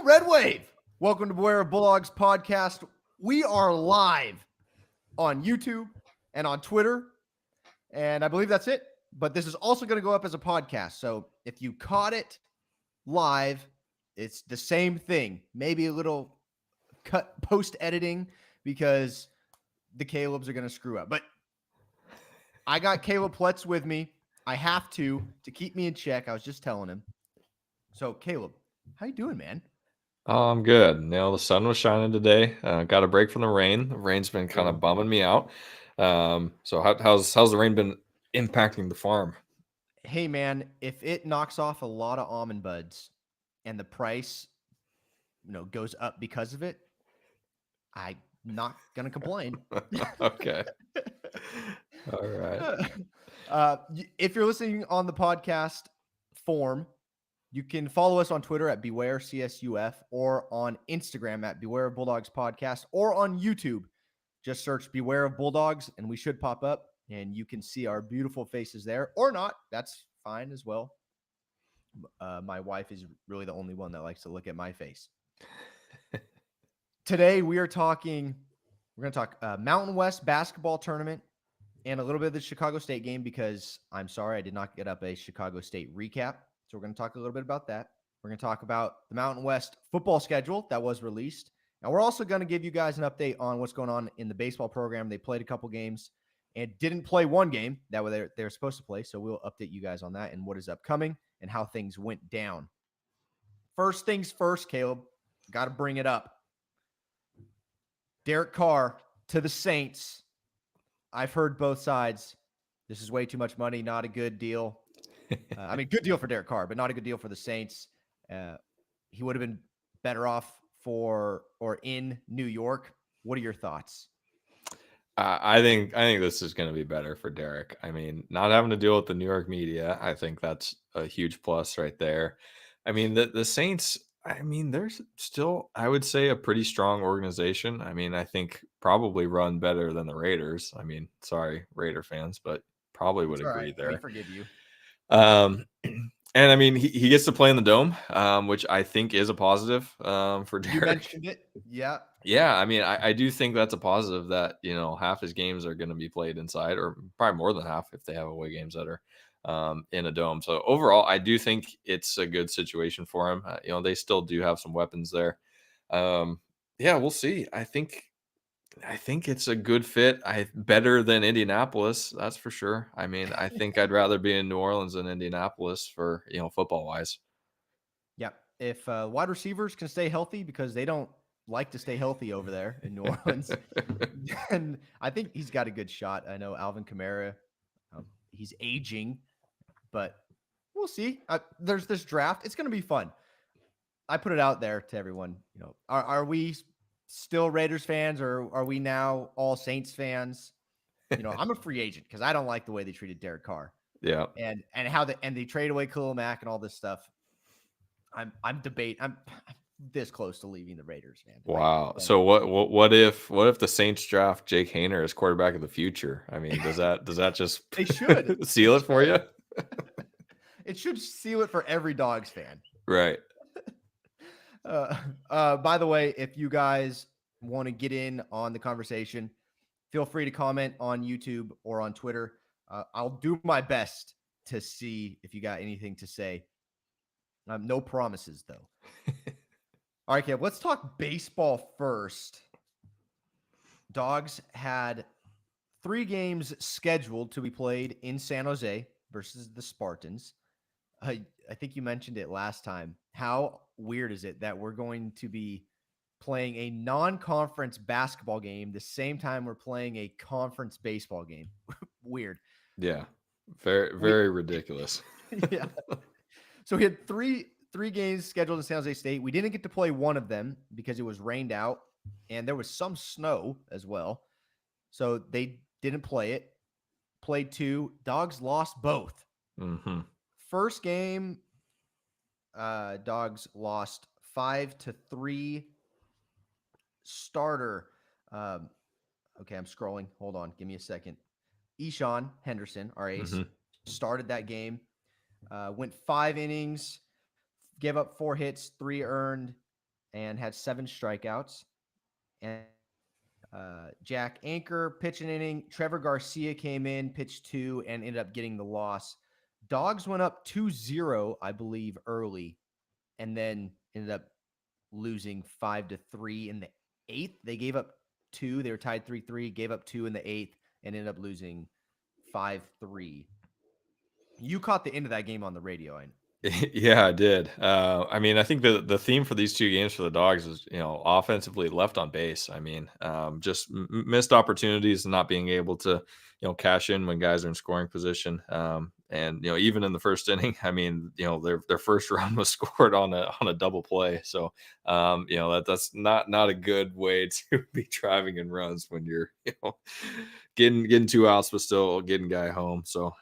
Red Wave. Welcome to Beware of Bulldogs podcast. We are live on YouTube and on Twitter, and I believe that's it. But this is also going to go up as a podcast. So if you caught it live, it's the same thing. Maybe a little cut post editing because the Calebs are going to screw up. But I got Caleb Pletz with me. I have to keep me in check. I was just telling him. So Caleb, how you doing, man? Oh, I'm good. The sun was shining today. Got a break from the rain. The rain's been kind of bumming me out. So how's the rain been impacting the farm? Hey, man, if it knocks off a lot of almond buds and the price, goes up because of it, I'm not gonna complain. Okay. All right. If you're listening on the podcast form, you can follow us on Twitter at BewareCSUF or on Instagram at Beware of Bulldogs Podcast or on YouTube. Just search Beware of Bulldogs and we should pop up and you can see our beautiful faces there or not. That's fine as well. My wife is really the only one that likes to look at my face. Today we're going to talk Mountain West basketball tournament and a little bit of the Chicago State game because I'm sorry I did not get up a Chicago State recap. So we're going to talk a little bit about that. We're going to talk about the Mountain West football schedule that was released. And we're also going to give you guys an update on what's going on in the baseball program. They played a couple games and didn't play one game that they're supposed to play. So we'll update you guys on that and what is upcoming and how things went down. First things first, Caleb, got to bring it up. Derek Carr to the Saints. I've heard both sides. This is way too much money, not a good deal. Good deal for Derek Carr, but not a good deal for the Saints. He would have been better off in New York. What are your thoughts? I think this is going to be better for Derek. I mean, not having to deal with the New York media, I think that's a huge plus right there. I mean, the Saints, they're still, I would say, a pretty strong organization. I mean, I think probably run better than the Raiders. I mean, sorry, Raider fans, but probably would agree there. We forgive you. And I mean, he gets to play in the Dome, which I think is a positive for Derek. You mentioned it. Yeah. Yeah. I mean, I do think that's a positive that, half his games are going to be played inside, or probably more than half if they have away games that are in a dome. So overall, I do think it's a good situation for him. They still do have some weapons there. Yeah, we'll see. I think it's a good fit. Better than Indianapolis, that's for sure. I mean, I think I'd rather be in New Orleans than Indianapolis for, football wise. Yeah. If wide receivers can stay healthy because they don't like to stay healthy over there in New Orleans, and I think he's got a good shot. I know Alvin Kamara, he's aging, but we'll see. There's this draft. It's going to be fun. I put it out there to everyone. Are we still Raiders fans or are we now all Saints fans? I'm a free agent because I don't like the way they treated Derek Carr. Yeah. And how they trade away Khalil Mack and all this stuff. I'm this close to leaving the Raiders, man. Wow. So what if the Saints draft Jake Haener as quarterback of the future? I mean, does that just they should seal it for you? It should seal it for every Dogs fan. Right. By the way, if you guys want to get in on the conversation, feel free to comment on YouTube or on Twitter. I'll do my best to see if you got anything to say. No promises, though. All right, Caleb, let's talk baseball first. Dogs had 3 games scheduled to be played in San Jose versus the Spartans. I think you mentioned it last time. How weird is it that we're going to be playing a non-conference basketball game the same time we're playing a conference baseball game? Weird. Yeah. Very, very ridiculous. Yeah. So we had three games scheduled in San Jose State. We didn't get to play one of them because it was rained out and there was some snow as well. So they didn't play it. Played 2. Dogs lost both. Mm-hmm. First game, Dogs lost 5-3. Starter. Okay, I'm scrolling. Hold on. Give me a second. Eshawn Henderson, our ace, started that game. Went 5 innings, gave up 4 hits, 3 earned, and had 7 strikeouts. And Jack Anchor pitched an inning. Trevor Garcia came in, pitched 2, and ended up getting the loss. Dogs went up 2-0, I believe, early, and then ended up losing 5-3 in the eighth. They gave up 2. They were tied 3-3, gave up 2 in the eighth, and ended up losing 5-3. You caught the end of that game on the radio. I know. Yeah, I did. I mean, I think the theme for these two games for the Dogs is, offensively left on base. I mean, just missed opportunities and not being able to, cash in when guys are in scoring position. And even in the first inning, I mean, their first run was scored on a double play. So, that's not a good way to be driving in runs when you're, getting 2 outs but still getting guy home. So,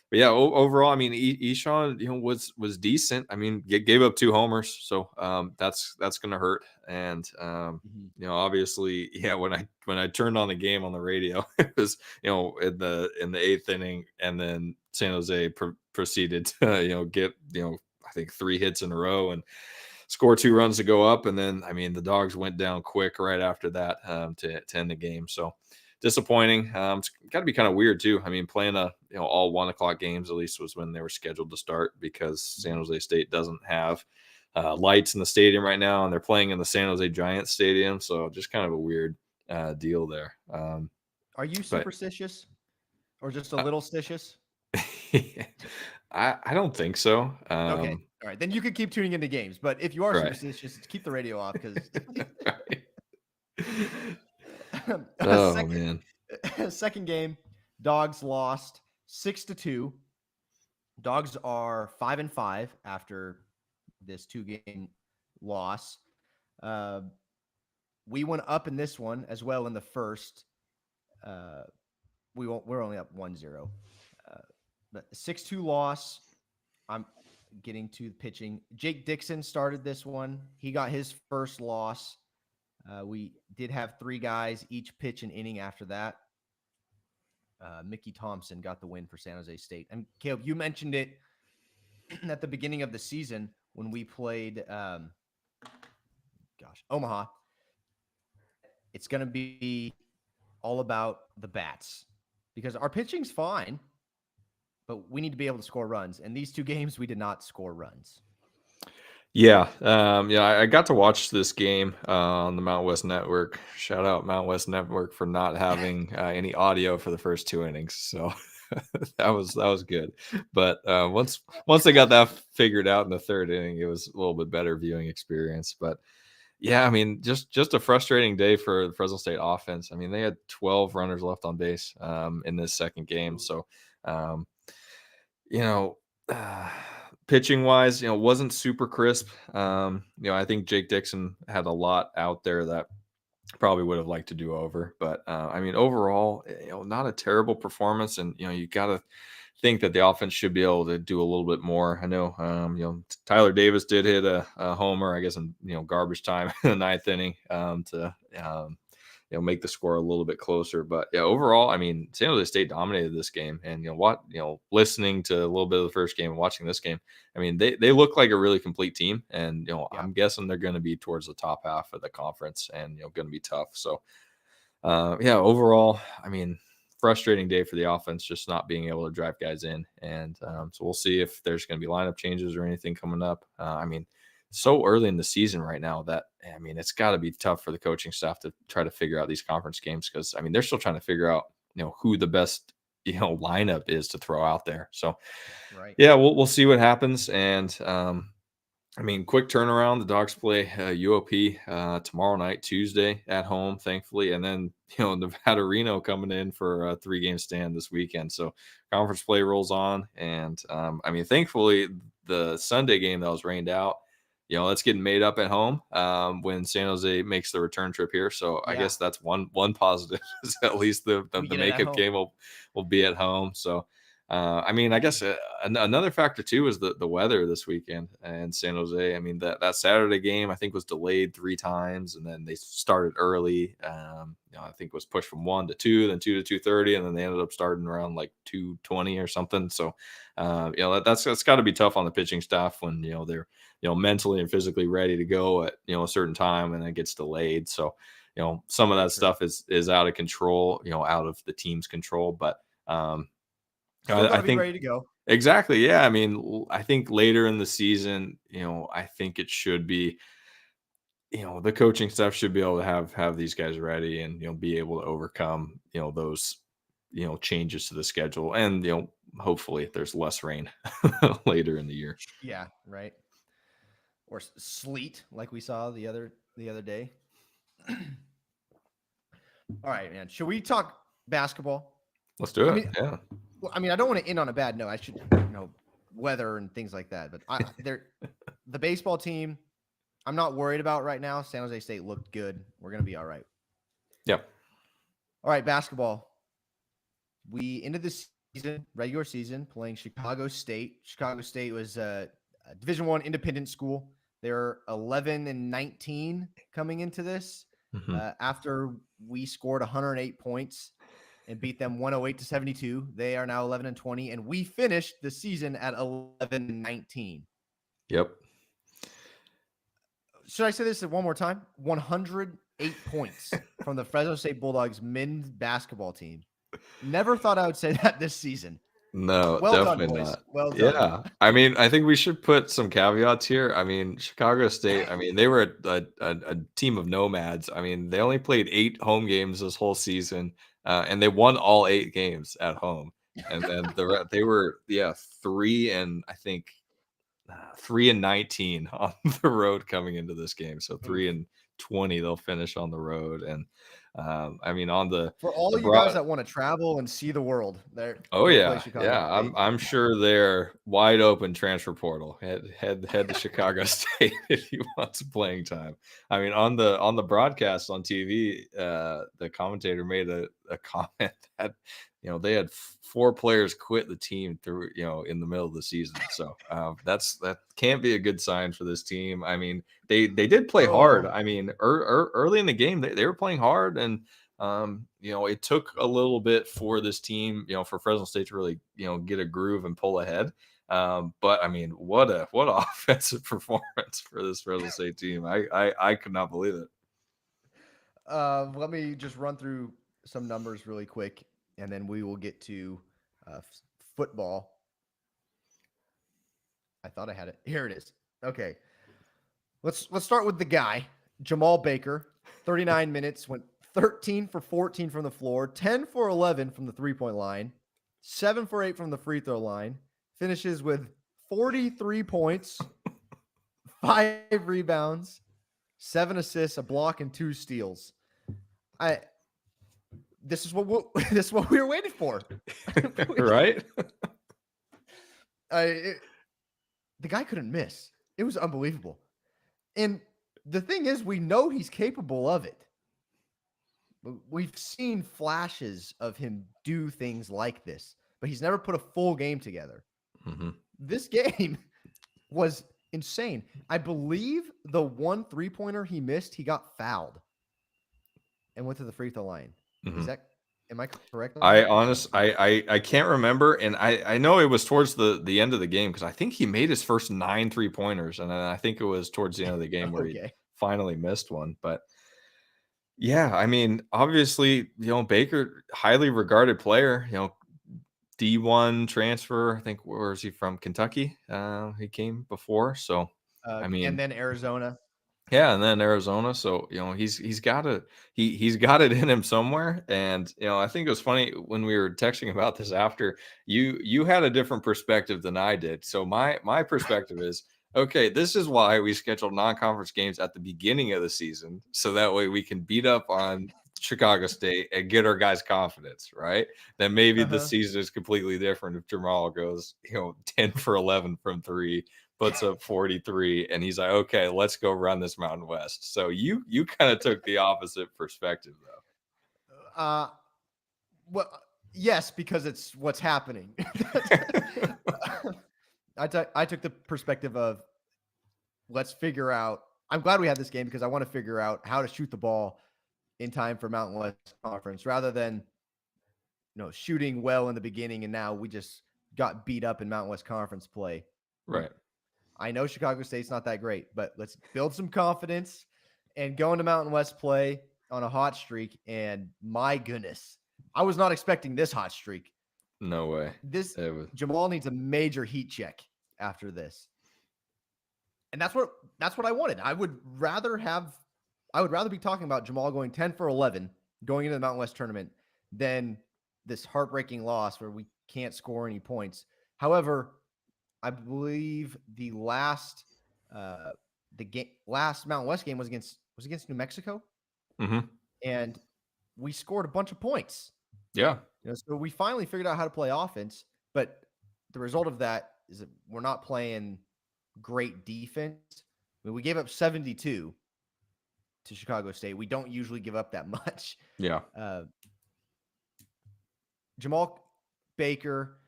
but yeah, overall, I mean, Eshawn, was decent. I mean, gave up 2 homers, so that's going to hurt. And obviously, yeah, when I turned on the game on the radio, it was in the eighth inning, and then San Jose proceeded to get I think 3 hits in a row and score 2 runs to go up, and then I mean the Dogs went down quick right after that to end the game. So disappointing. It's got to be kind of weird too. I mean, playing all 1 o'clock games at least was when they were scheduled to start, because San Jose State doesn't have lights in the stadium right now, and they're playing in the San Jose Giants Stadium, so just kind of a weird deal there. Are you But superstitious or just a uh, little stitious? I don't think so. Okay. All right. Then you could keep tuning into games. But if you are Right. superstitious, keep the radio off because Right. a Oh man. second game, Dogs lost 6-2. Dogs are 5-5 after this 2-game loss. Uh, we went up in this one as well in the first. We're only up 1-0. But 6-2 loss. I'm getting to the pitching. Jake Dixon started this one. He got his first loss. We did have 3 guys each pitch an inning after that. Mickey Thompson got the win for San Jose State. And Caleb, you mentioned it at the beginning of the season when we played, Omaha. It's going to be all about the bats because our pitching's fine, but we need to be able to score runs. And these 2 games, we did not score runs. Yeah, I got to watch this game on the Mountain West Network. Shout out Mountain West Network for not having any audio for the first 2 innings. So that was good. But once they got that figured out in the 3rd inning, it was a little bit better viewing experience. But yeah, I mean, just a frustrating day for the Fresno State offense. I mean, they had 12 runners left on base in this second game. So, you know. Pitching wise, wasn't super crisp. I think Jake Dixon had a lot out there that probably would have liked to do over. But I mean, overall, not a terrible performance. And you got to think that the offense should be able to do a little bit more. I know, Tyler Davis did hit a homer, I guess, in garbage time in the 9th inning to make the score a little bit closer. But yeah, overall, I mean, San Jose State dominated this game. And listening to a little bit of the first game and watching this game, I mean, they look like a really complete team. And Yeah. I'm guessing they're going to be towards the top half of the conference and going to be tough. So yeah, overall, I mean, frustrating day for the offense, just not being able to drive guys in. And so we'll see if there's going to be lineup changes or anything coming up. I mean, so early in the season right now that, I mean, it's got to be tough for the coaching staff to try to figure out these conference games, because I mean, they're still trying to figure out, who the best, lineup is to throw out there. So Right. yeah, we'll see what happens. And I mean, quick turnaround. The Dogs play UOP tomorrow night, Tuesday at home, thankfully. And then, Nevada Reno coming in for a 3-game stand this weekend. So conference play rolls on. And I mean, thankfully, the Sunday game that was rained out, that's getting made up at home when San Jose makes the return trip here. So I guess that's one positive is at least the makeup game will be at home. So I mean, I guess another factor too is the weather this weekend in San Jose. I mean, that Saturday game I think was delayed 3 times, and then they started early. I think it was pushed from 1 to 2, then 2 to 2:30, and then they ended up starting around like 2:20 or something. So, that's got to be tough on the pitching staff when they're mentally and physically ready to go at, a certain time, and then gets delayed. So, some of Very that true. stuff is out of control, out of the team's control. But Still got I to be think ready to go. exactly, yeah. I mean, I think later in the season, I think it should be, the coaching staff should be able to have these guys ready, and be able to overcome those changes to the schedule, and hopefully there's less rain later in the year. Yeah, right. Or sleet like we saw the other day. All right, man. Should we talk basketball? Let's do I it. mean, Yeah. well, I mean, I don't want to end on a bad note. I should, weather and things like that. But they're the baseball team. I'm not worried about right now. San Jose State looked good. We're gonna be all right. Yep. All right, basketball. We ended the season, regular season, playing Chicago State. Chicago State was a Division I independent school. They're 11-19 coming into this. Hmm. After we scored 108 points and beat them 108-72, they are now 11-20, and we finished the season at 11-19. Yep. Should I say this one more time? 108 points from the Fresno State Bulldogs men's basketball team. Never thought I would say that this season. No, Well done, definitely boys. not. Well done. Yeah. I mean, I think we should put some caveats here. I mean, Chicago State, I mean, they were a team of nomads. I mean, they only played 8 home games this whole season, and they won all 8 games at home. And then they were, yeah, 3 and I think 3-19 on the road coming into this game. So Oof. 3-20 they'll finish on the road. And I mean, on the For all you guys broad. that want to travel and see the world, there Oh go play yeah, Chicago yeah. State. I'm sure they're wide open transfer portal. Head to Chicago State if you want some playing time. I mean, on the broadcast on TV, the commentator made a comment that they had 4 players quit the team through in the middle of the season. So that can't be a good sign for this team. I mean, they did play hard. Oh, I mean, early in the game they were playing hard, and it took a little bit for this team, for Fresno State to really, get a groove and pull ahead. But I mean, what a offensive performance for this Fresno State team. I could not believe it. let me just run through some numbers really quick, and then we will get to football. I thought I had it. Here it is. Okay, let's start with the guy, Jamal Baker. 39 minutes, went 13 for 14 from the floor, 10 for 11 from the 3-point line, 7 for 8 from the free throw line. Finishes with 43 points, 5 rebounds, 7 assists, a block, and 2 steals. This is what we were waiting for. Right? The guy couldn't miss. It was unbelievable. And the thing is, we know he's capable of it. We've seen flashes of him do things like this, but he's never put a full game together. Mm-hmm. This game was insane. I believe the 1 3-pointer he missed, he got fouled and went to the free throw line. Mm-hmm. Am I correct on that? I can't remember, and I know it was towards the end of the game, because I think he made his first 9 3-pointers, and then I think it was towards the end of the game where he Okay. finally missed one. But yeah, I mean, obviously, Baker, highly regarded player, D1 transfer. I think, where is he from? Kentucky. He came before, so I And mean, then Arizona. yeah, and then Arizona. So he's got he's got it in him somewhere. And I think it was funny when we were texting about this after, you had a different perspective than I did. So my perspective is, okay, this is why we scheduled non-conference games at the beginning of the season, so that way we can beat up on Chicago State and get our guys confidence, right? Then maybe the Uh-huh. season is completely different if Jamal goes 10 for 11 from 3, puts up 43, and he's like, okay, let's go run this Mountain West. So you kind of took the opposite perspective, Uh, well, yes, because it's what's happening. though. I took the perspective of, let's figure out. I'm glad we had this game because I want to figure out how to shoot the ball in time for Mountain West Conference, rather than shooting well in the beginning and now we just got beat up in Mountain West Conference play. Right. I know Chicago State's not that great, but let's build some confidence and go into Mountain West play on a hot streak. And my goodness, I was not expecting this hot streak. No way. This It was, Jamal needs a major heat check after this. And that's what I wanted. I would rather be talking about Jamal going 10 for 11 going into the Mountain West tournament than this heartbreaking loss where we can't score any points. However, I believe the last Mountain West game was against New Mexico, mhm. and we scored a bunch of points. Yeah. So we finally figured out how to play offense, but the result of that is that we're not playing great defense. I mean, we gave up 72 to Chicago State. We don't usually give up that much. Yeah. Jamal Baker,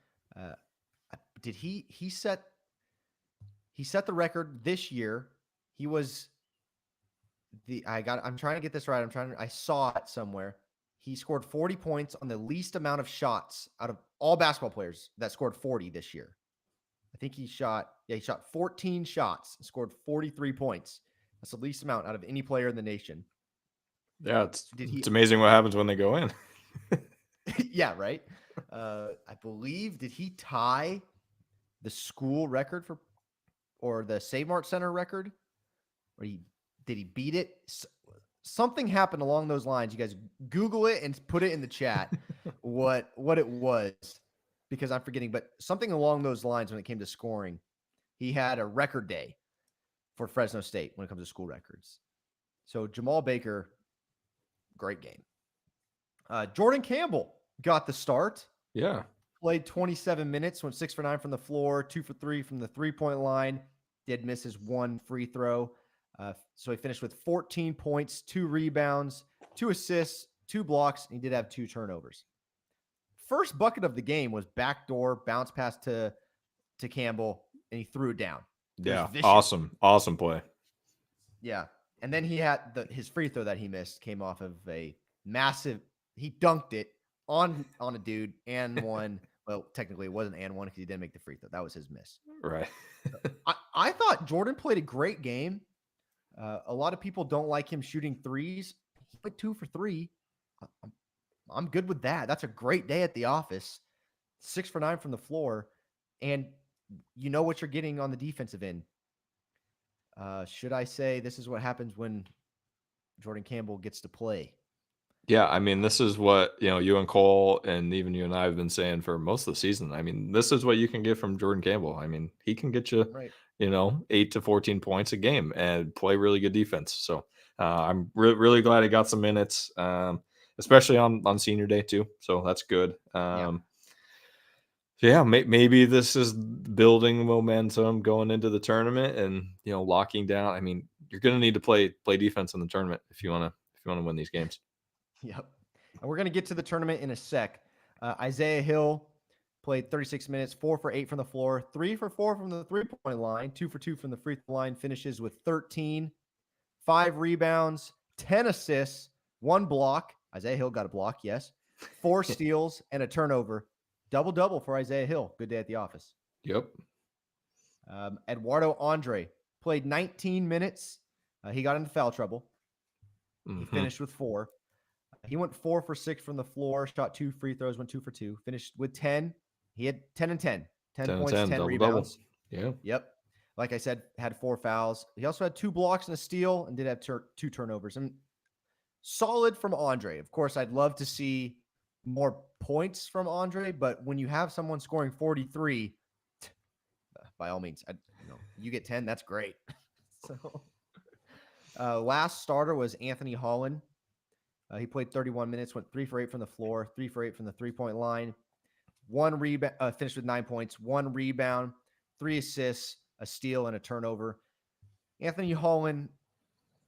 did he set the record this year? He was I'm trying to get this right. I saw it somewhere. He scored 40 points on the least amount of shots out of all basketball players that scored 40 this year. I think he shot 14 shots and scored 43 points. That's the least amount out of any player in the nation. Yeah, it's amazing what happens when they go in. Yeah, right. I believe, did he tie the school record or the Save Mart Center record? Or did he beat it? Something happened along those lines. You guys Google it and put it in the chat what it was, because I'm forgetting, but something along those lines when it came to scoring. He had a record day for Fresno State when it comes to school records. So Jamal Baker, great game. Jordan Campbell got the start. Yeah. Played 27 minutes, went 6 for 9 from the floor, 2 for 3 from the 3-point line. Did miss his one free throw. So he finished with 14 points, 2 rebounds, 2 assists, 2 blocks, and he did have 2 turnovers. First bucket of the game was backdoor bounce pass to Campbell, and he threw it down. Yeah, awesome play. Yeah, and then he had his free throw that he missed came off of a massive. He dunked it on a dude and one. Well, technically it wasn't and one because he didn't make the free throw. That was his miss. Right. I thought Jordan played a great game. A lot of people don't like him shooting threes. He went 2 for 3. I'm good with that. That's a great day at the office. 6 for 9 from the floor. And you know what you're getting on the defensive end. Should I say this is what happens when Jordan Campbell gets to play? Yeah, I mean, this is what, you and Cole and even you and I have been saying for most of the season. I mean, this is what you can get from Jordan Campbell. I mean, he can get you, Right. 8 to 14 points a game and play really good defense. So I'm really glad he got some minutes, especially on senior day too. So that's good. So yeah, maybe this is building momentum going into the tournament and, locking down. I mean, you're going to need to play defense in the tournament if you want to win these games. Yep. And we're going to get to the tournament in a sec. Isaiah Hill played 36 minutes, 4 for 8 from the floor, 3 for 4 from the 3-point line, 2 for 2 from the free throw line, finishes with 13, 5 rebounds, 10 assists, 1 block. Isaiah Hill got a block, yes. 4 steals and a turnover. Double-double for Isaiah Hill. Good day at the office. Yep. Eduardo Andre played 19 minutes. He got into foul trouble. He finished with 4. He went 4 for 6 from the floor, shot 2 free throws, went 2 for 2, finished with 10. He had 10 and 10. 10 points, 10 rebounds. Yeah. Yep. Like I said, had 4 fouls. He also had 2 blocks and a steal and did have 2 turnovers. And solid from Andre. Of course, I'd love to see more points from Andre, but when you have someone scoring 43, by all means, you get 10, that's great. So last starter was Anthony Holland. He played 31 minutes, went 3 for 8 from the floor, 3 for 8 from the 3-point line, 1 rebound, finished with 9 points, 1 rebound, 3 assists, a steal, and a turnover. Anthony Holland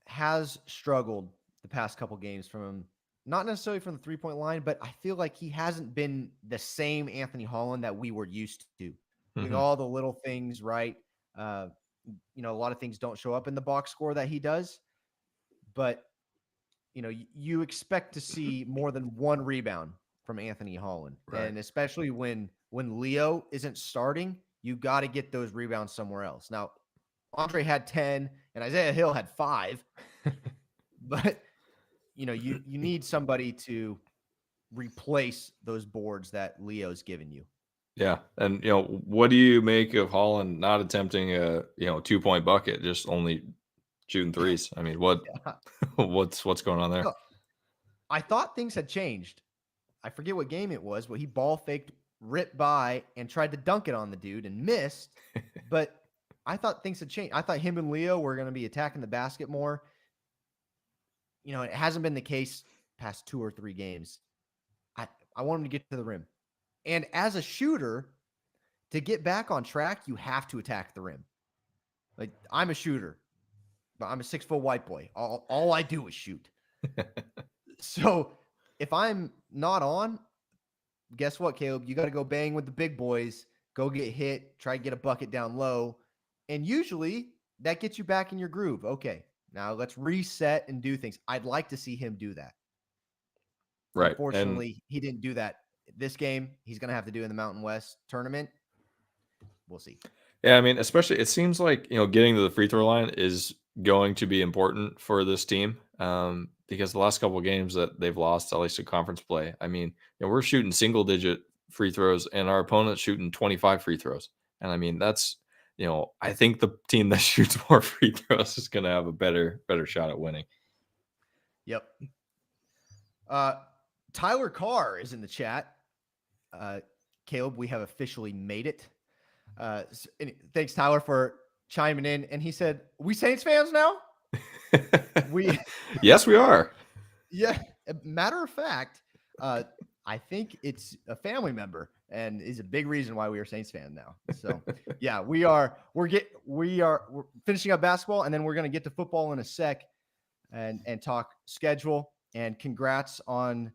has struggled the past couple games from not necessarily from the 3-point line, but I feel like he hasn't been the same Anthony Holland that we were used to. Doing all the little things right. A lot of things don't show up in the box score that he does, but you expect to see more than 1 rebound from Anthony Holland. Right. And especially when Leo isn't starting, you got to get those rebounds somewhere else. Now, Andre had 10, and Isaiah Hill had 5. But you need somebody to replace those boards that Leo's given you. Yeah, and what do you make of Holland not attempting a 2-point bucket, just only shooting threes? I mean, Yeah. what's going on there? No, I thought things had changed. I forget what game it was, but he ball faked, ripped by, and tried to dunk it on the dude and missed. But I thought things had changed. I thought him and Leo were going to be attacking the basket more. It hasn't been the case past 2 or 3 games. I want him to get to the rim. And as a shooter, to get back on track, you have to attack the rim. Like, I'm a shooter, but I'm a 6-foot white boy. All I do is shoot. So if I'm not on, guess what, Caleb? You got to go bang with the big boys, go get hit, try to get a bucket down low. And usually that gets you back in your groove. Okay, now let's reset and do things. I'd like to see him do that. Right. Unfortunately, he didn't do that this game. He's going to have to do in the Mountain West tournament. We'll see. Yeah, I mean, especially it seems like, getting to the free throw line is going to be important for this team, because the last couple of games that they've lost, at least in conference play, I mean, we're shooting single digit free throws and our opponent's shooting 25 free throws. And I mean, that's, I think the team that shoots more free throws is going to have a better shot at winning. Yep. Tyler Carr is in the chat. Caleb, we have officially made it. Thanks, Tyler, for chiming in. And he said, "We Saints fans now?" Yes, we are. Yeah. Matter of fact, I think it's a family member and is a big reason why we are Saints fan now. So yeah, we're finishing up basketball, and then we're going to get to football in a sec and talk schedule. And congrats on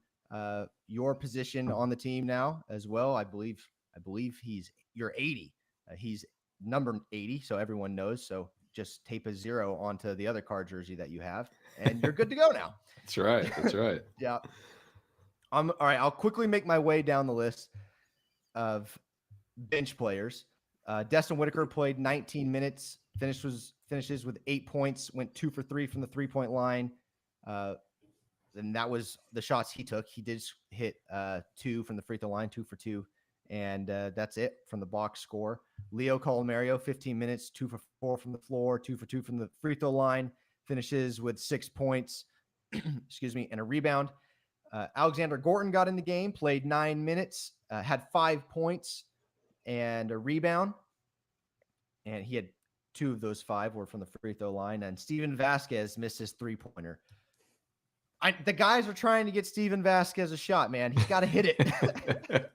your position on the team now as well. I believe you're 80. He's number 80, so everyone knows. So just tape a 0 onto the other card jersey that you have, and you're good to go now. That's right. That's right. Yeah. All right. I'll quickly make my way down the list of bench players. Destin Whitaker played 19 minutes, finishes with 8 points, went 2 for 3 from the 3-point line. And that was the shots he took. He did hit 2 from the free throw line, 2 for 2. And that's it from the box score. Leo Colomario, 15 minutes, 2 for 4 from the floor, 2 for 2 from the free throw line, finishes with 6 points, and a rebound. Alexander Gorton got in the game, played 9 minutes, had 5 points and a rebound. And he had 2 of those 5 were from the free throw line. And Steven Vasquez missed his 3-pointer. The guys are trying to get Steven Vasquez a shot, man. He's got to hit it.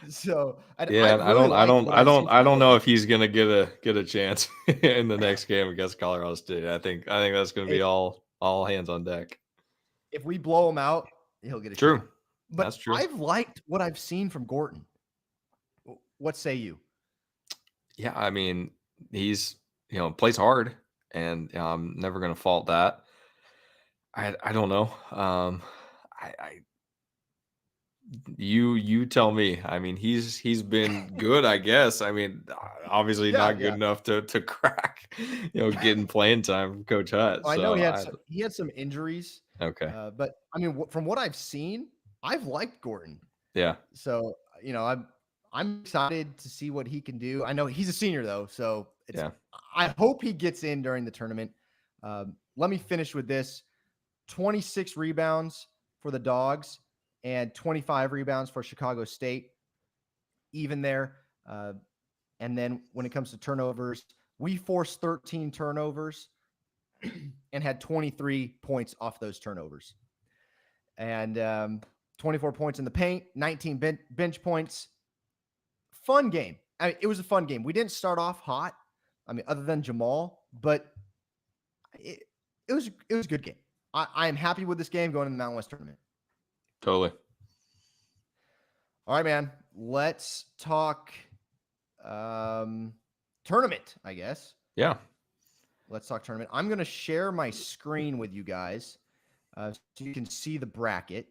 So I don't know if he's gonna get a chance in the next game against Colorado State. I think that's gonna be all hands on deck. If we blow him out, he'll get a shot. But that's true. I've liked what I've seen from Gorton. What say you? Yeah, I mean, he's plays hard, and I'm never gonna fault that. I don't know. You tell me. I mean, he's been good, I guess. I mean, obviously not good enough to crack, getting playing time from Coach Hutt. I know he had some injuries. Okay. But I mean, from what I've seen, I've liked Gorton. Yeah. So, I'm excited to see what he can do. I know he's a senior though, so I hope he gets in during the tournament. Let me finish with this. 26 rebounds for the Dogs and 25 rebounds for Chicago State. Even there. And then when it comes to turnovers, we forced 13 turnovers and had 23 points off those turnovers. And 24 points in the paint, 19 bench points. Fun game. I mean, it was a fun game. We didn't start off hot. I mean, other than Jamal, but it was a good game. I am happy with this game going in the Mountain West tournament. Totally. All right, man. Let's talk tournament, I guess. Yeah. Let's talk tournament. I'm going to share my screen with you guys so you can see the bracket.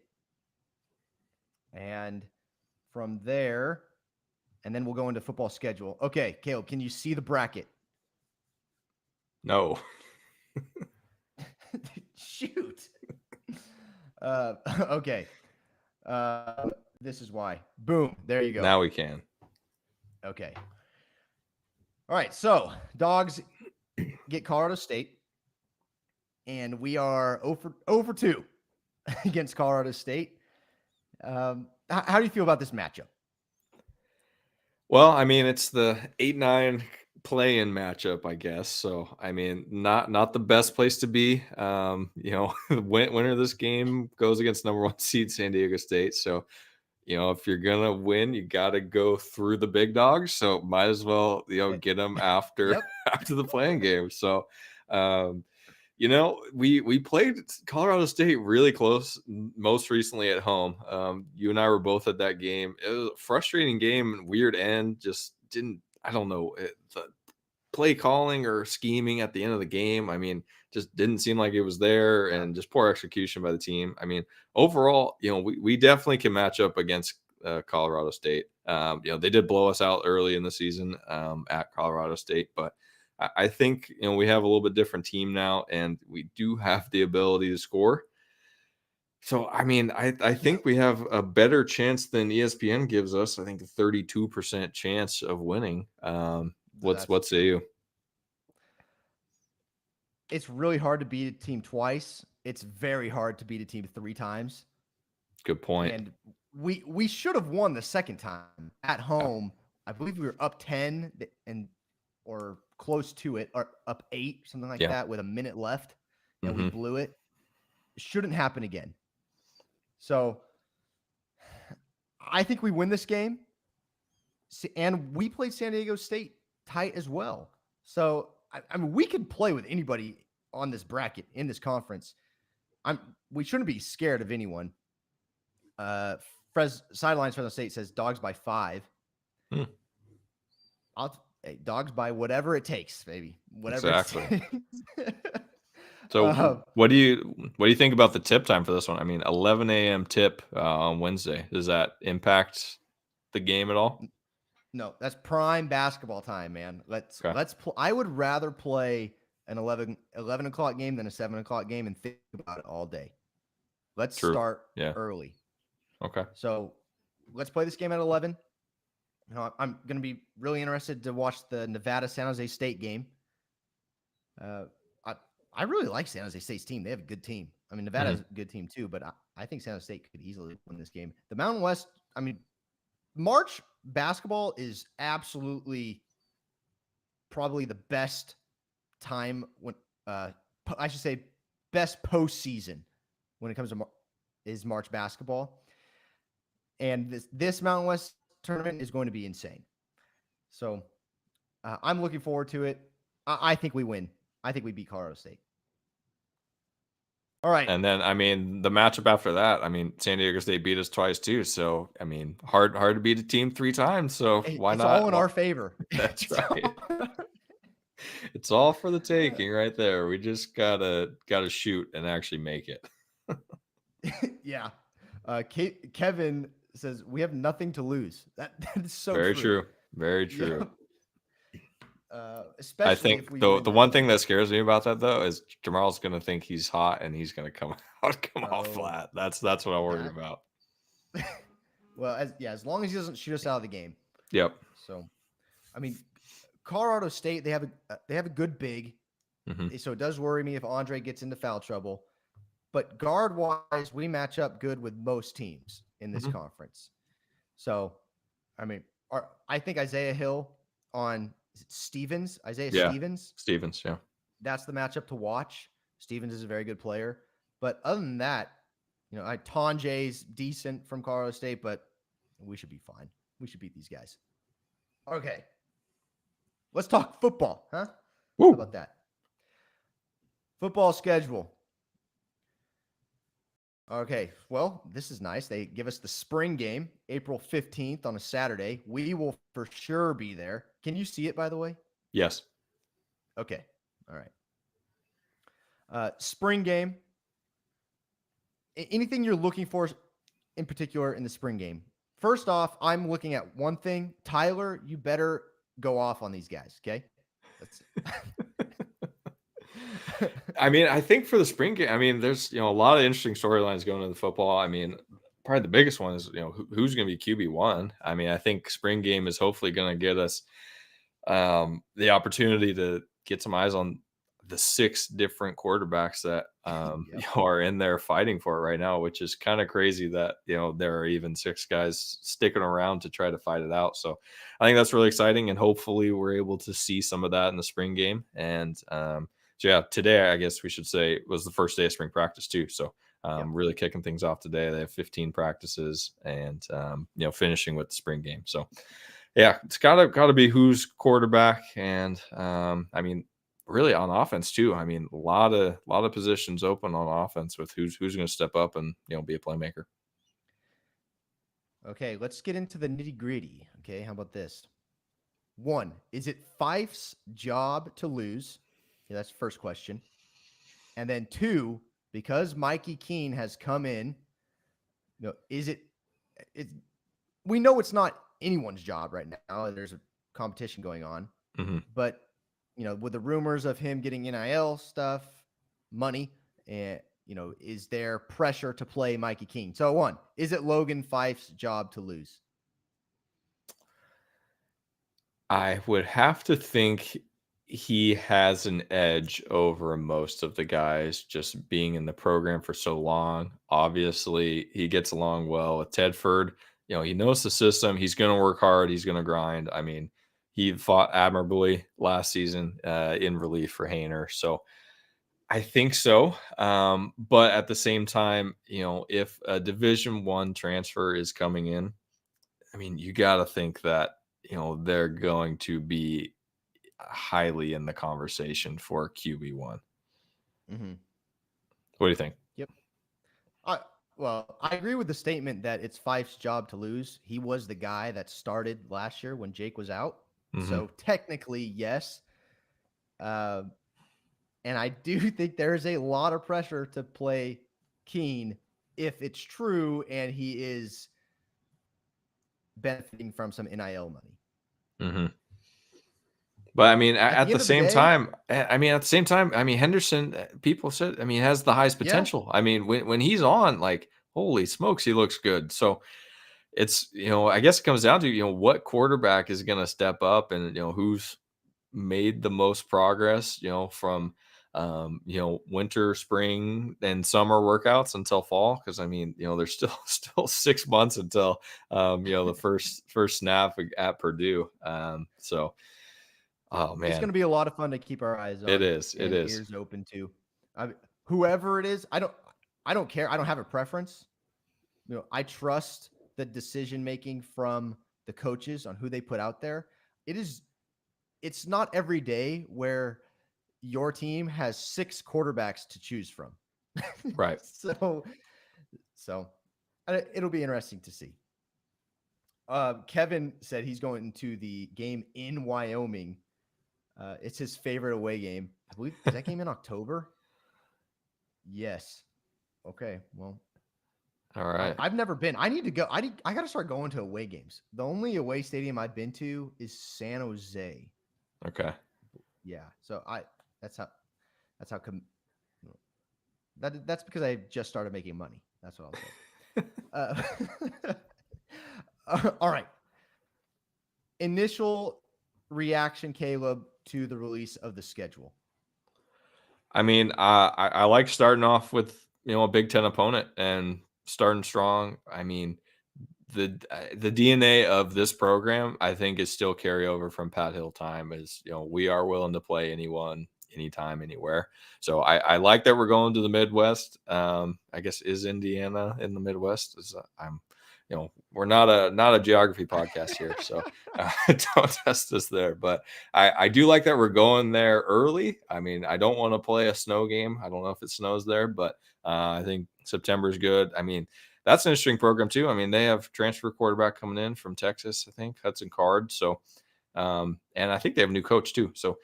And from there, and then we'll go into football schedule. Okay, Caleb, can you see the bracket? No. Shoot. Okay. This is why. Boom. There you go. Now we can. Okay. All right. So Dogs get Colorado State, and we are 0 for 2 against Colorado State. How do you feel about this matchup? Well, I mean, it's the 8-9 play-in matchup, I guess. So, I mean, not the best place to be. Winner of this game goes against number 1 seed San Diego State. So, if you're gonna win, you got to go through the big dogs. So, might as well, get them after Yep. after the playing game. So, we played Colorado State really close most recently at home. You and I were both at that game. It was a frustrating game, weird end. Just I don't know, the play calling or scheming at the end of the game. I mean, just didn't seem like it was there, and just poor execution by the team. I mean, overall, we definitely can match up against Colorado State. They did blow us out early in the season at Colorado State, but I think we have a little bit different team now, and we do have the ability to score. So I mean, I think we have a better chance than ESPN gives us. I think a 32% chance of winning. What say you? It's really hard to beat a team twice. It's very hard to beat a team 3 times. Good point. And we should have won the second time at home. I believe we were up 10 or close to it, or up 8, something like that, with a minute left, and we blew it. It shouldn't happen again. So I think we win this game. And we played San Diego State tight as well. So I mean, we can play with anybody on this bracket in this conference. We shouldn't be scared of anyone. Sidelines Fresno State says Dogs by 5. Dogs by whatever it takes, baby. Whatever exactly. It takes. So what do you think about the tip time for this one? I mean, 11 a.m. tip on Wednesday. Does that impact the game at all? No, that's prime basketball time, man. I would rather play an 11 o'clock game than a 7 o'clock game and think about it all day. Let's start early. Okay. So let's play this game at 11. I'm going to be really interested to watch the Nevada San Jose State game. I really like San Jose State's team. They have a good team. I mean, Nevada's a good team too, but I think San Jose State could easily win this game. The Mountain West, I mean, March basketball is absolutely probably the best time when I should say best postseason when it comes to is March basketball. And this Mountain West tournament is going to be insane. So I'm looking forward to it. I think we win. I think we beat Colorado State. All right. And then, I mean, the matchup after that, I mean, San Diego State beat us twice too. So, I mean, hard to beat a team 3 times. So why not? It's all in our favor. That's right. It's all for the taking right there. We just gotta shoot and actually make it. Yeah. Kevin says we have nothing to lose. That is so very true. Very true. Yeah. Especially I think if we the one thing that scares me about that though is Jamal's gonna think he's hot and he's gonna come out flat. That's what I'm worried about. Well, as long as he doesn't shoot us out of the game. Yep. So, I mean, Colorado State, they have a good big, so it does worry me if Andre gets into foul trouble. But guard wise, we match up good with most teams in this conference. So, I mean, I think Isaiah Hill on Stevens, Stevens, yeah. That's the matchup to watch. Stevens is a very good player. But other than that, Tonjay's decent from Colorado State, but we should be fine. We should beat these guys. Okay. Let's talk football, huh? Woo. How about that? Football schedule. Okay, well, this is nice. They give us the spring game, April 15th on a Saturday. We will for sure be there. Can you see it, by the way? Yes. Okay, all right. Spring game. Anything you're looking for in particular in the spring game first off, I'm looking at one thing. Tyler, you better go off on these guys. Okay. That's I mean, I think for the spring game, I mean, there's a lot of interesting storylines going into the football. I mean, probably the biggest one is who's going to be QB1. I mean, I think spring game is hopefully going to get us the opportunity to get some eyes on the 6 different quarterbacks that yep. are in there fighting for it right now, which is kind of crazy that there are even 6 guys sticking around to try to fight it out. So I think that's really exciting, and hopefully we're able to see some of that in the spring game. And so yeah, today I guess we should say was the first day of spring practice too. So Yep. really kicking things off today. They have 15 practices, and finishing with the spring game. So yeah, it's gotta be who's quarterback, and I mean, really on offense too. I mean, a lot of positions open on offense with who's going to step up and be a playmaker. Okay, let's get into the nitty gritty. Okay, how about this? 1, is it Fife's job to lose? Okay, that's the first question. And then 2, because Mikey Keene has come in, is it we know it's not anyone's job right now. There's a competition going on. Hmm. But, with the rumors of him getting NIL stuff, money, and, is there pressure to play Mikey Keene? So 1, is it Logan Fife's job to lose? I would have to think he has an edge over most of the guys just being in the program for so long. Obviously, he gets along well with Tedford. He knows the system. He's going to work hard. He's going to grind. I mean, he fought admirably last season in relief for Hayner. So I think so. But at the same time, if a Division 1 transfer is coming in, I mean, you got to think that, they're going to be highly in the conversation for QB1. Mm-hmm. What do you think? Yep. Well, I agree with the statement that it's Fife's job to lose. He was the guy that started last year when Jake was out. Hmm. So technically, yes. And I do think there's a lot of pressure to play Keene if it's true and he is benefiting from some NIL money. Hmm. But I mean, At at the the end of the same day, time, I mean, Henderson, people said, I mean, has the highest yeah, potential. I mean, when he's on, like, holy smokes, he looks good. So it's, I guess it comes down to, what quarterback is going to step up, and, who's made the most progress, from, winter, spring, and summer workouts until fall. Cause I mean, there's still 6 months until, the first snap at Purdue. So, oh it's going man, to be a lot of fun to keep our eyes it on is. It and is. ears open to. Whoever it is, I don't care. I don't have a preference. I trust the decision making from the coaches on who they put out there. It's not every day where your team has 6 quarterbacks to choose from. Right. so so it'll be interesting to see. Kevin said he's going to the game in Wyoming. It's his favorite away game. I believe, is that game in October? Yes. Okay. Well, All right. I've never been. I need to go. I got to start going to away games. The only away stadium I've been to is San Jose. Okay. Yeah. So that's how that's how come that's because I just started making money. That's what I'll say. All right. Initial reaction, Caleb, to the release of the schedule. I mean, I like starting off with, a Big Ten opponent and starting strong. I mean, the DNA of this program, I think, is still carryover from Pat Hill time. Is we are willing to play anyone, anytime, anywhere. So I like that we're going to the Midwest. I guess, is Indiana in the Midwest? We're not a geography podcast here, so don't test us there. But I do like that we're going there early. I mean, I don't want to play a snow game. I don't know if it snows there, but I think September is good. I mean, that's an interesting program too. I mean, they have transfer quarterback coming in from Texas, I think, Hudson Card. So, and I think they have a new coach too. So,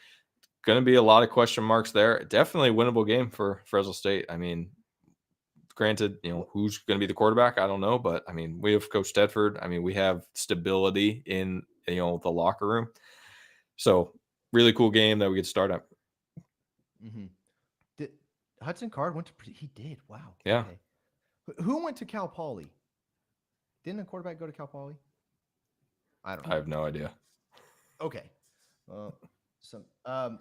going to be a lot of question marks there. Definitely a winnable game for Fresno State. I mean, Granted, who's going to be the quarterback? I don't know, but I mean, we have Coach Tedford. I mean, we have stability in the locker room. So really cool game that we get to start at. Mm-hmm. Did Hudson Card went to? He did. Wow. Yeah, Okay. Who went to Cal Poly? Didn't a quarterback go to Cal Poly? I don't I know. have no idea. Okay. So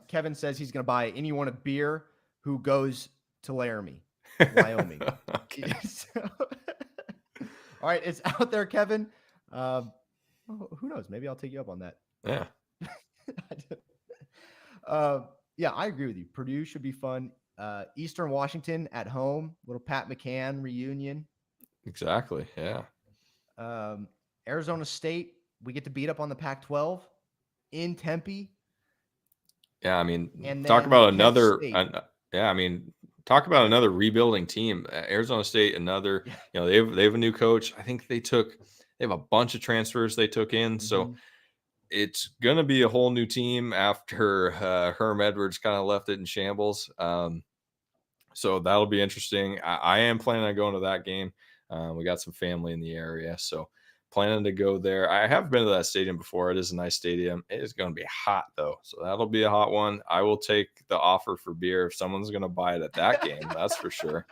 Kevin says he's going to buy anyone a beer who goes to Laramie, Wyoming. Okay. So, all right, it's out there, Kevin. Who knows? Maybe I'll take you up on that. Yeah, uh, yeah, I agree with you. Purdue should be fun. Eastern Washington at home, little Pat McCann reunion. exactly. Yeah. Arizona State, we get to beat up on the Pac-12 in Tempe. Yeah, I mean, And talk then about Kent another. State. Yeah, I mean, talk about Go ahead. another rebuilding team. Arizona State, another. Yeah. They have a new coach. I think they have a bunch of transfers they took in. So Mm-hmm. it's gonna be a whole new team after Herm Edwards kind of left it in shambles. So that'll be interesting. I am planning on going to that game. We got some family in the area, so planning to go there. I have been to that stadium before. It is a nice stadium. It is going to be hot though, so that'll be a hot one. I will take the offer for beer if someone's going to buy it at that game. That's for sure.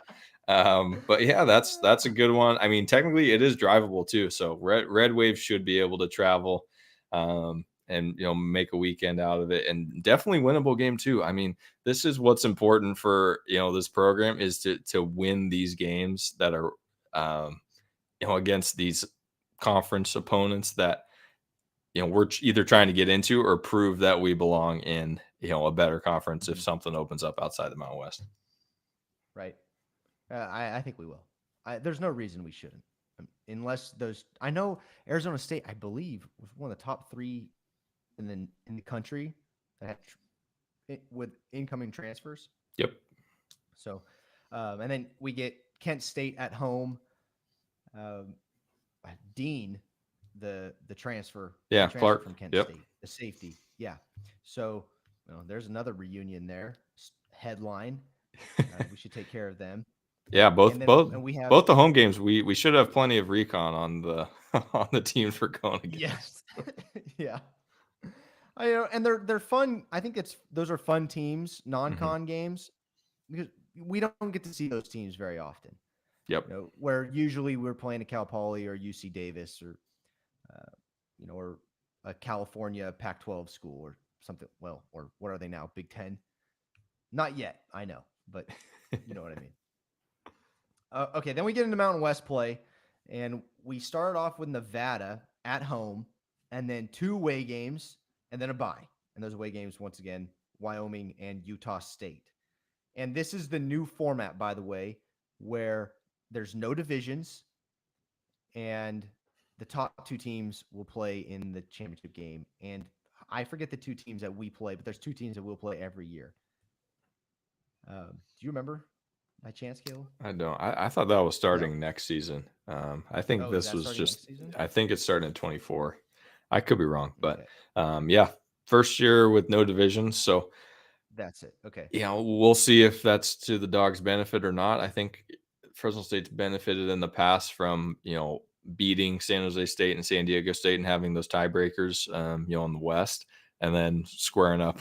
But yeah, that's a good one. I mean, technically it is drivable too, so Red Wave should be able to travel. And make a weekend out of it, and definitely winnable game too. I mean, this is what's important for this program is to win these games that are against these conference opponents that we're either trying to get into or prove that we belong in a better conference if Mm-hmm. something opens up outside the Mountain West. Right. I think we will. There's no reason we shouldn't, unless those. I know Arizona State, I believe, was one of the top 3 in the country that had with incoming transfers. Yep. So, and then we get Kent State at home. Um, Dean, the transfer, Yeah, transfer Clark. from Kent Yep. State, the safety. Yeah. So, there's another reunion there. Headline. We should take care of them. Yeah, And we have both the home games. We should have plenty of recon on the on the teams we're going against. yes, yeah. And they're fun. I think those are fun teams, non-con games, because we don't get to see those teams very often. Yep. Where usually we're playing a Cal Poly or UC Davis or or a California Pac-12 school or something. Well, or what are they now? Big Ten? Not yet, I know, but you know what I mean. Okay, then we get into Mountain West play, and we start off with Nevada at home, and then 2 away games, and then a bye. And those away games, once again, Wyoming and Utah State. And this is the new format, by the way, where there's no divisions, and the top 2 teams will play in the championship game. And I forget the 2 teams that we play, but there's 2 teams that we'll play every year. Do you remember by chance, Caleb? I don't. I thought that was starting next season. I think Is this that was starting just. next season? I think it's starting in 24. I could be wrong, but Okay. yeah, first year with no divisions. So That's it. Okay. we'll see if that's to the Dogs' benefit or not. I think Fresno State's benefited in the past from beating San Jose State and San Diego State and having those tiebreakers, in the West, and then squaring up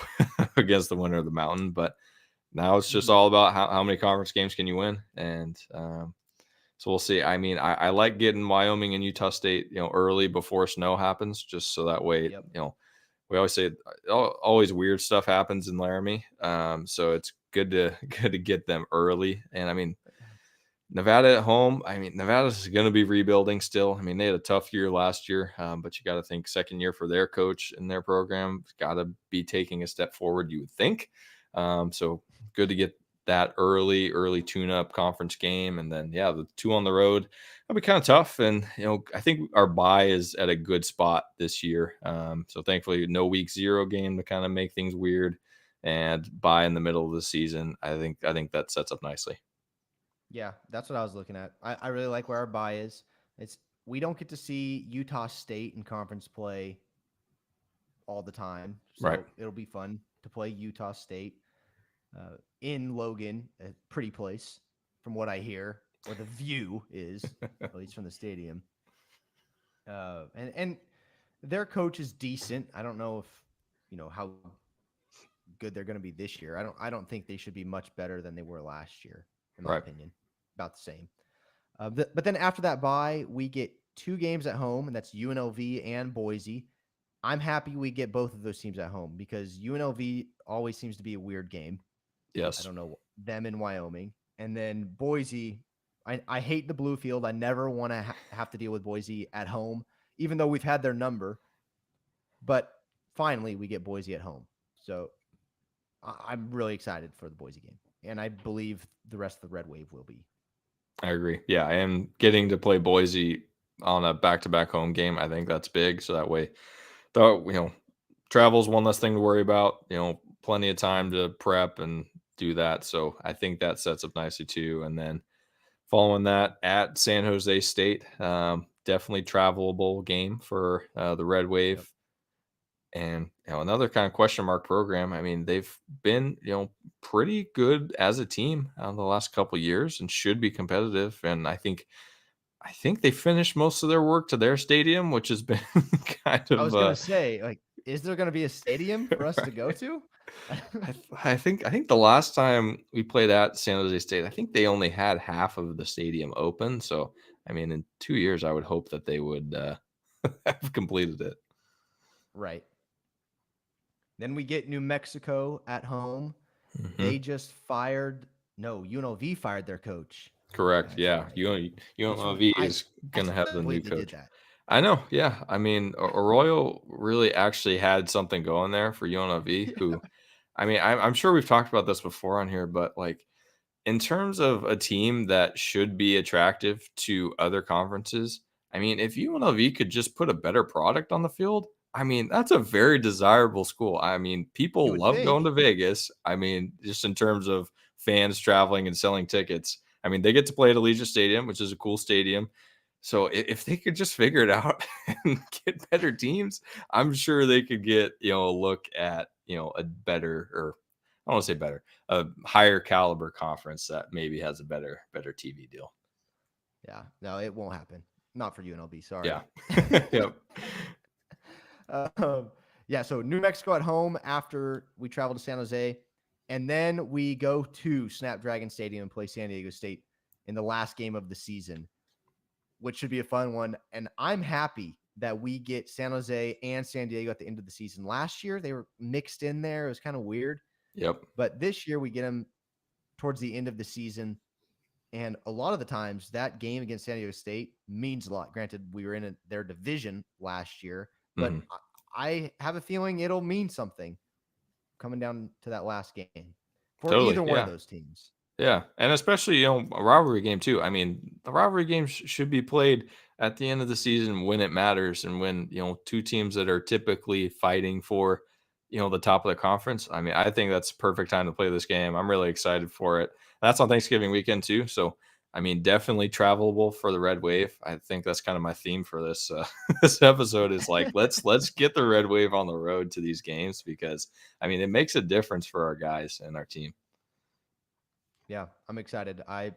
against the winner of the Mountain, but. Now it's just all about how many conference games can you win, and so we'll see. I mean, I like getting Wyoming and Utah State, early before snow happens, just so that way, Yep. we always say always weird stuff happens in Laramie, so it's good to get them early. And I mean, Nevada at home. I mean, Nevada's going to be rebuilding still. I mean, they had a tough year last year, but you got to think second year for their coach and their program got to be taking a step forward, you would think. So good to get that early tune-up conference game, and then the 2 on the road. That'll be kind of tough, and I think our bye is at a good spot this year. So thankfully, no week 0 game to kind of make things weird, and bye in the middle of the season. I think that sets up nicely. Yeah, that's what I was looking at. I really like where our bye is. We don't get to see Utah State in conference play all the time, so Right. it'll be fun to play Utah State in Logan, a pretty place from what I hear. or the view is, at least from the stadium. And their coach is decent. I don't know if how good they're going to be this year. I don't think they should be much better than they were last year, in my Right. opinion. About the same. But then after that bye, we get 2 games at home, and that's UNLV and Boise. I'm happy we get both of those teams at home because UNLV always seems to be a weird game. I Yes. don't know them in Wyoming. And then Boise, I hate the blue field. I never want to have to deal with Boise at home, even though we've had their number. But finally, we get Boise at home. So I'm really excited for the Boise game. And I believe the rest of the Red Wave will be. I agree. Yeah, and getting to play Boise on a back-to-back home game, I think that's big. So that way, though, travel's one less thing to worry about. Plenty of time to prep and do that. So I think that sets up nicely too. And then following that at San Jose State, definitely travelable game for the Red Yep. Wave. And another kind of question mark program. I mean, they've been pretty good as a team the last couple years and should be competitive. And I think they finished most of their work to their stadium, which has been kind I of was gonna say, like, is there gonna be a stadium for us to go right. to? I think the last time we played at San Jose State, I think they only had half of the stadium open. So I mean, in 2 years, I would hope that they would have completed it. Right. Then we get New Mexico at home. Hmm. They just fired. No, UNLV fired their coach. Correct. That's Yeah. right. That's right. UNLV is I going to have can't the believe new they did coach. that. I know. Yeah. I mean, Arroyo really actually had something going there for UNLV, who, I mean, I'm sure we've talked about this before on here, but like in terms of a team that should be attractive to other conferences, I mean, if UNLV could just put a better product on the field, I mean, that's a very desirable school. I mean, You people would love going think. to Vegas. I mean, just in terms of fans traveling and selling tickets. I mean, they get to play at Allegiant Stadium, which is a cool stadium. So if they could just figure it out and get better teams, I'm sure they could get, a look at, a better, or I don't want to say better, a higher caliber conference that maybe has a better TV deal. Yeah. No, it won't happen. Not for UNLV. Sorry. Yeah. Yep. um, yeah. So New Mexico at home after we travel to San Jose, and then we go to Snapdragon Stadium and play San Diego State in the last game of the season, which should be a fun one. And I'm happy that we get San Jose and San Diego at the end of the season. Last year, they were mixed in there. It was kind of weird. Yep. But this year, we get them towards the end of the season. And a lot of the times, that game against San Diego State means a lot. Granted, we were in their division last year, but Hmm. I have a feeling it'll mean something coming down to that last game for Totally. either one of Yeah. those teams. Yeah, and especially a rivalry game too. I mean, the rivalry games should be played at the end of the season when it matters, and when two teams that are typically fighting for the top of the conference. I mean, I think that's the perfect time to play this game. I'm really excited for it. That's on Thanksgiving weekend too, so I mean, definitely travelable for the Red Wave. I think that's kind of my theme for this this episode is like let's get the Red Wave on the road to these games because I mean it makes a difference for our guys and our team. Yeah, I'm excited. I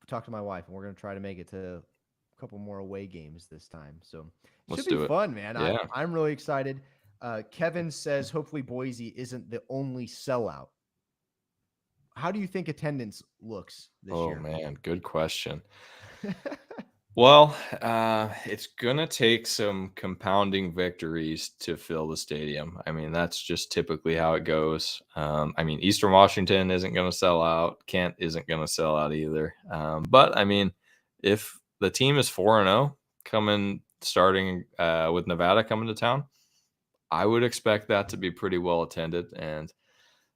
talked to my wife, and we're going to try to make it to a couple more away games this time. So it should Let's be do it. fun, man. Yeah. I'm really excited. Kevin says hopefully Boise isn't the only sellout. How do you think attendance looks this Oh year? man, good question. Well, it's gonna take some compounding victories to fill the stadium. I mean, that's just typically how it goes. I mean, Eastern Washington isn't gonna sell out. Kent isn't gonna sell out either. But I mean, if the team is 4-0 coming, starting with Nevada coming to town, I would expect that to be pretty well attended. And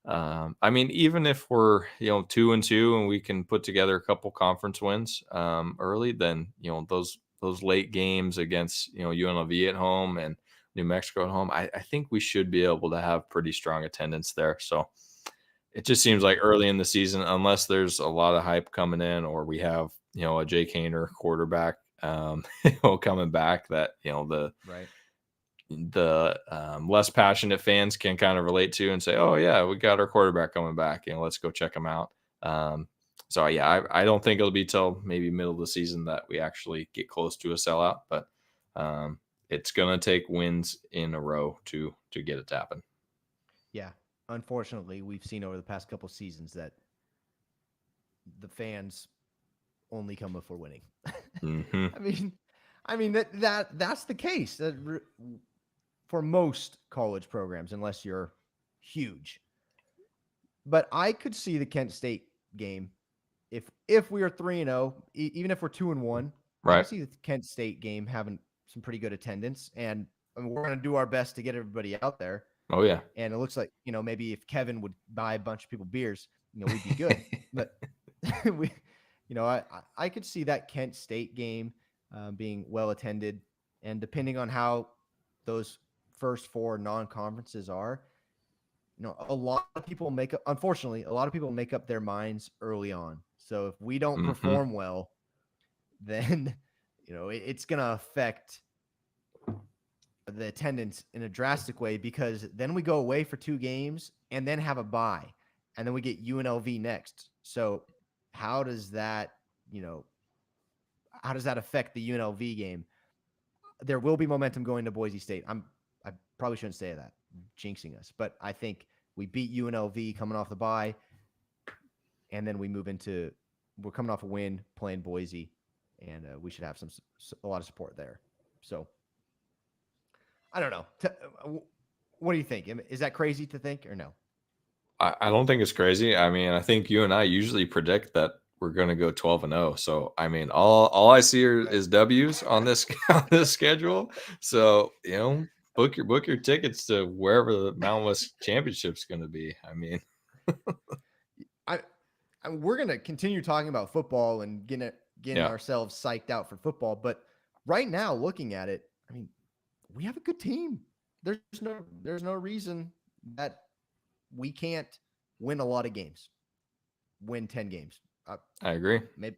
I mean, even if we're 2-2 and we can put together a couple conference wins early, then those late games against UNLV at home and New Mexico at home, I think we should be able to have pretty strong attendance there. So it just seems like early in the season, unless there's a lot of hype coming in, or we have a Jake Hayner quarterback coming back, that the Right. less passionate fans can kind of relate to and say, "Oh yeah, we got our quarterback coming back. Let's go check him out." So yeah, I don't think it'll be till maybe middle of the season that we actually get close to a sellout, but it's gonna take wins in a row to get it to happen. Yeah. Unfortunately, we've seen over the past couple seasons that the fans only come before winning. Hmm. I mean, that's the case for most college programs, unless you're huge. But I could see the Kent State game if we are 3-0, even if we're 2-1. I can Right. see the Kent State game having some pretty good attendance, and I mean, we're going to do our best to get everybody out there. Oh yeah. And it looks like, maybe if Kevin would buy a bunch of people beers, we'd be good. But we, I could see that Kent State game being well attended, and depending on how those first four non-conferences are, a lot of people unfortunately, a lot of people make up their minds early on. So if we don't Hmm. perform well, then, it's going to affect the attendance in a drastic way, because then we go away for 2 games and then have a bye, and then we get UNLV next. So how does that, affect the UNLV game? There will be momentum going to Boise State. I probably shouldn't say that, jinxing us, but I think we beat UNLV coming off the bye, and then we're coming off a win playing Boise, and we should have a lot of support there. So I don't know. What do you think? Is that crazy to think, or no? I don't think it's crazy. I mean, I think you and I usually predict that we're going to go 12-0. So I mean, all I see Right. is W's on this on this schedule. So book your tickets to wherever the Mountain West Championship's going to be. I mean, I, we're gonna continue talking about football and getting yeah, ourselves psyched out for football. But right now, looking at it, I mean, we have a good team. There's no reason that we can't win a lot of games, win 10 games. I agree. Maybe.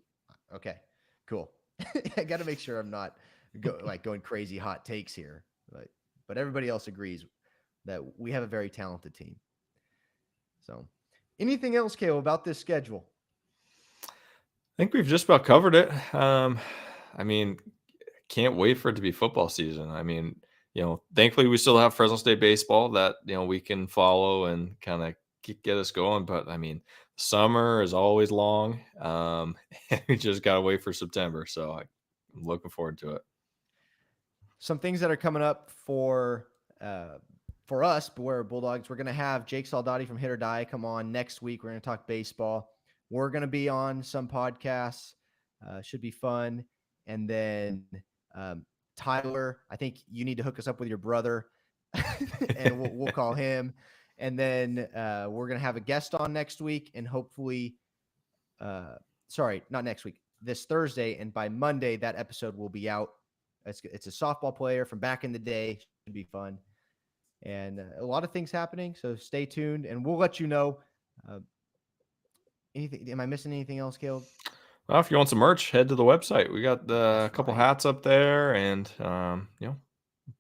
Okay, cool. I got to make sure I'm not going crazy hot takes here. But everybody else agrees that we have a very talented team. So, anything else, Kale, about this schedule? I think we've just about covered it. I mean, can't wait for it to be football season. I mean, thankfully we still have Fresno State baseball that we can follow and kind of get us going. But I mean, summer is always long. And we just gotta wait for September. So I'm looking forward to it. Some things that are coming up for us, Beware Bulldogs. We're gonna have Jake Saldati from Hit or Die come on next week. We're gonna talk baseball. We're gonna be on some podcasts. Should be fun. And then Tyler, I think you need to hook us up with your brother, and we'll call him. And then we're gonna have a guest on next week, and hopefully, sorry, not next week, this Thursday, and by Monday that episode will be out. It's a softball player from back in the day. Should be fun, and a lot of things happening. So stay tuned, and we'll let you know. Anything? Am I missing anything else, Caleb? Well, if you want some merch, head to the website. We got a That's couple right. hats up there, and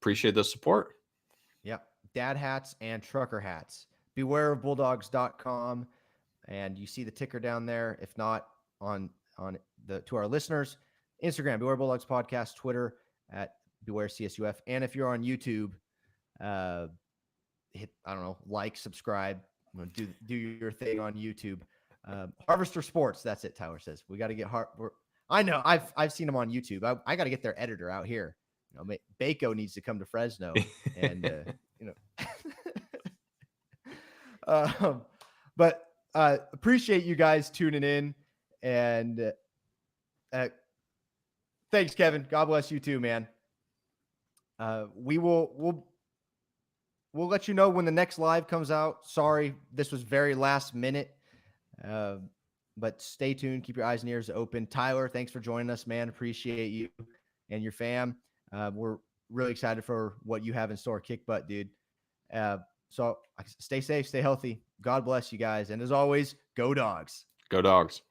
appreciate the support. Yep. Dad hats and trucker hats. Bewareofbulldogs.com. And you see the ticker down there. If not, on to our listeners, Instagram, Beware Bulldogs Podcast, Twitter at Beware CSUF. And if you're on YouTube, hit, I don't know, like, subscribe, do your thing on YouTube. Harvester Sports, that's it, Tyler says. We got to get I know, I've seen them on YouTube. I got to get their editor out here. Bako needs to come to Fresno, and but appreciate you guys tuning in, and thanks, Kevin. God bless you too, man. We'll let you know when the next live comes out. Sorry, this was very last minute, but stay tuned. Keep your eyes and ears open. Tyler, thanks for joining us, man. Appreciate you and your fam. We're really excited for what you have in store. Kick butt, dude. So stay safe, stay healthy. God bless you guys. And as always, go Dogs. Go Dogs.